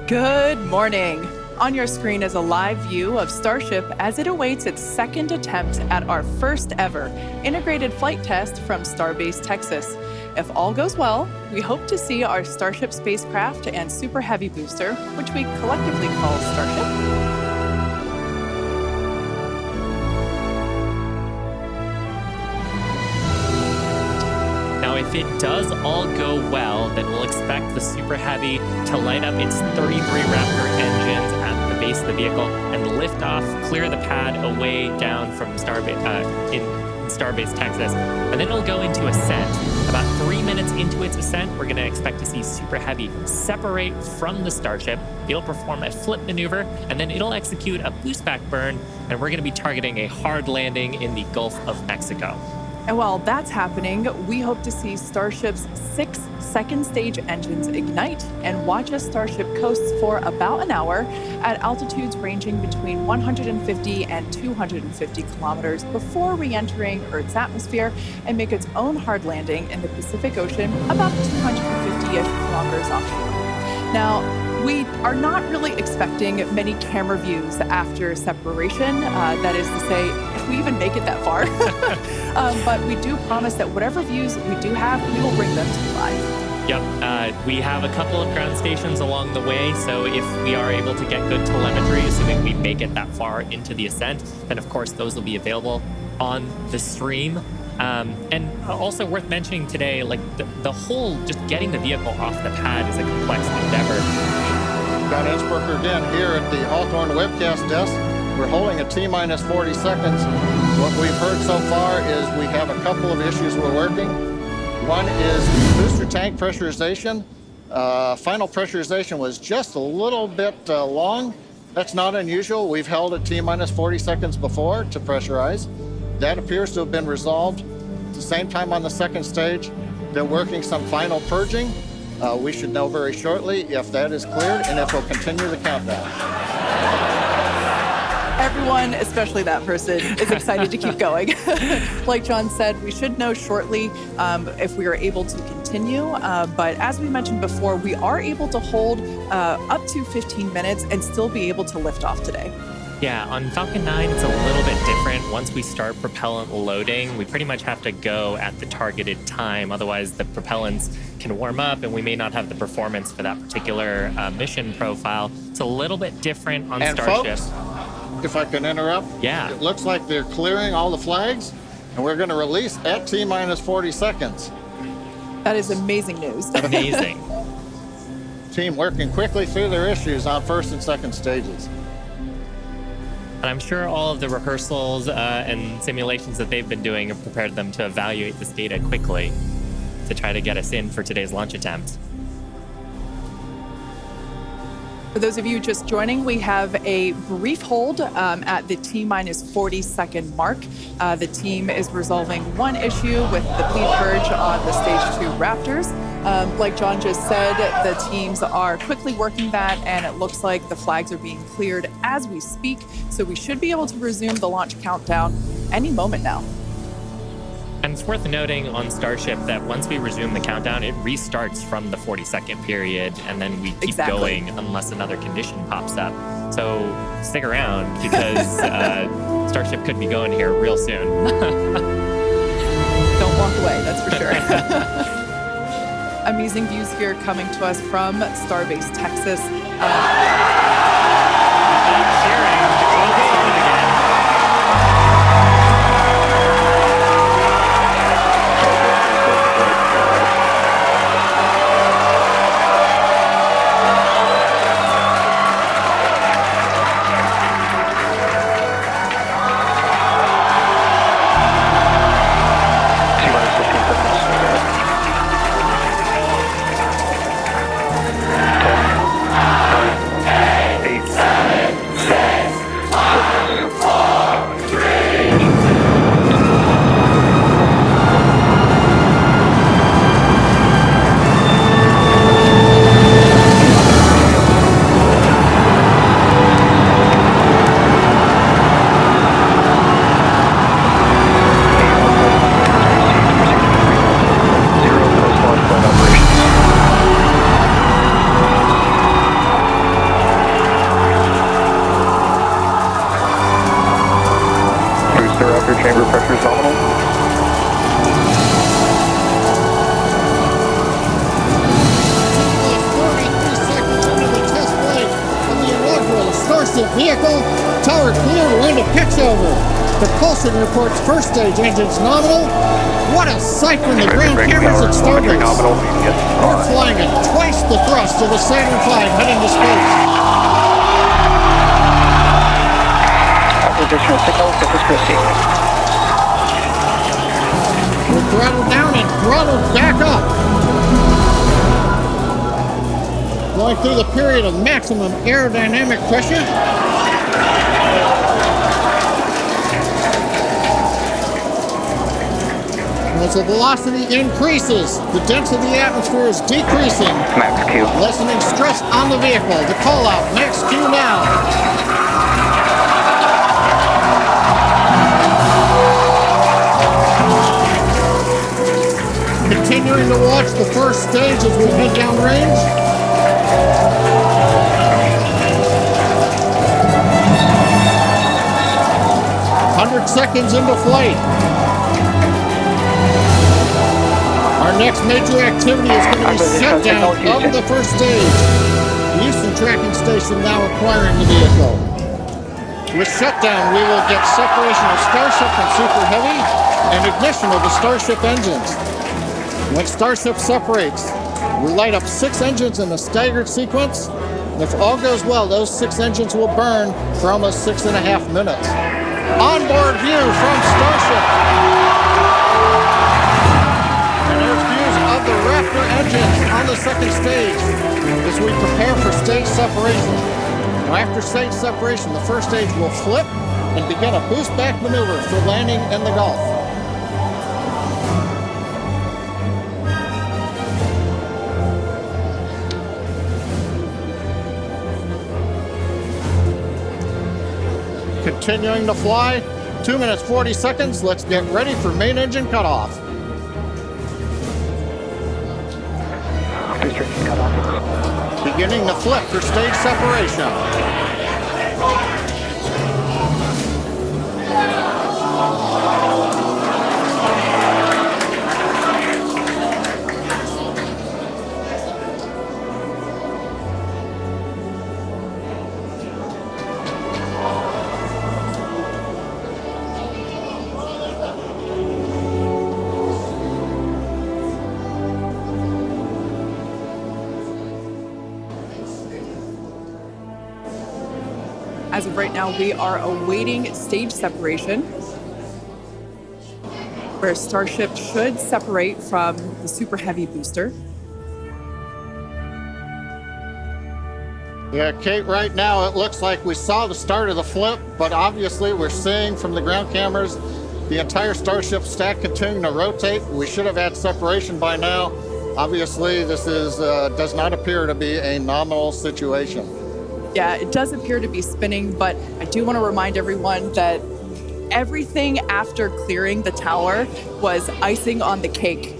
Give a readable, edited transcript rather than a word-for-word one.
Good morning. On your screen is a live view of Starship as it awaits its second attempt at our first ever integrated flight test from Starbase, Texas. If all goes well, we hope to see our Starship spacecraft and Super Heavy booster, which we collectively call Starship. Now, if it does all go well, then we'll expect the Super Heavy to light up its 33 Raptor engines at the base of the vehicle and lift off, clear the pad away down from in Starbase, Texas. And then it'll go into ascent. About 3 minutes into its ascent, we're going to expect to see Super Heavy separate from the Starship. It'll perform a flip maneuver, and then it'll execute a boost back burn, and we're going to be targeting a hard landing in the Gulf of Mexico. And while that's happening, we hope to see Starship's 6 second stage engines ignite and watch as Starship coasts for about an hour at altitudes ranging between 150 and 250 kilometers before re-entering Earth's atmosphere and make its own hard landing in the Pacific Ocean about 250-ish kilometers offshore. Now, we are not really expecting many camera views after separation. That is to say, if we even make it that far. But we do promise that whatever views we do have, we will bring them to you live. Yep. We have a couple of ground stations along the way, so if we are able to get good telemetry, assuming we make it that far into the ascent, then of course those will be available on the stream. And also worth mentioning today, like the whole just getting the vehicle off the pad is a complex endeavor. John Innsbrucker again here at the Hawthorne webcast desk. We're holding a T-minus 40 seconds. What we've heard so far is we have a couple of issues we're working. One is the booster tank pressurization. Final pressurization was just a little bit long. That's not unusual. We've held a T-minus 40 seconds before to pressurize. That appears to have been resolved. At the same time on the second stage, they're working some final purging. We should know very shortly if that is cleared and if we'll continue the countdown. Everyone, especially that person, is excited to keep going. Like John said, we should know shortly if we are able to continue. But as we mentioned before, we are able to hold up to 15 minutes and still be able to lift off today. Yeah, on Falcon 9, it's a little bit different. Once we start propellant loading, we pretty much have to go at the targeted time. Otherwise, the propellants can warm up and we may not have the performance for that particular mission profile. It's a little bit different on Starship. Folks, if I can interrupt. Yeah. It looks like they're clearing all the flags and we're going to release at T-minus 40 seconds. That is amazing news. Amazing. Team working quickly through their issues on first and second stages. And I'm sure all of the rehearsals and simulations that they've been doing have prepared them to evaluate this data quickly to try to get us in for today's launch attempt. For those of you just joining, we have a brief hold at the T-minus 40 second mark. The team is resolving one issue with the bleed purge on the Stage 2 Raptors. Like John just said, the teams are quickly working that, and it looks like the flags are being cleared as we speak. So we should be able to resume the launch countdown any moment now. And it's worth noting on Starship that once we resume the countdown, it restarts from the 40-second period, and then we keep going unless another condition pops up. So stick around because Starship could be going here real soon. Don't walk away, that's for sure. Amazing views here coming to us from Starbase, Texas. clear to land a pitch over. Propulsion reports first stage engines nominal. What a sight from the ground cameras at Starbase. We're flying at twice the thrust of the Saturn V heading to space. Additional signals at this proceed. We're throttled down and throttled back up. Going through the period of maximum aerodynamic pressure. As the velocity increases, the density of the atmosphere is decreasing, Max Q. lessening stress on the vehicle. The call out, max Q now. Continuing to watch the first stage as we head downrange. Seconds into flight. Our next major activity is going to be shutdown of the first stage. Houston tracking station now acquiring the vehicle. With shutdown, we will get separation of Starship and Super Heavy and ignition of the Starship engines. When Starship separates, we light up 6 engines in a staggered sequence. And if all goes well, those 6 engines will burn for almost 6.5 minutes. Onboard view from Starship. And there's views of the Raptor engines on the second stage as we prepare for stage separation. Now, after stage separation, the first stage will flip and begin a boost back maneuver for landing in the Gulf. Continuing to fly, 2 minutes 40 seconds. Let's get ready for main engine cutoff. Restriction cutoff. Beginning to flip for stage separation. As of right now, we are awaiting stage separation, where Starship should separate from the Super Heavy booster. Yeah, Kate, right now it looks like we saw the start of the flip, but obviously we're seeing from the ground cameras the entire Starship stack continuing to rotate. We should have had separation by now. Obviously, this is does not appear to be a nominal situation. Yeah, it does appear to be spinning, but I do want to remind everyone that everything after clearing the tower was icing on the cake.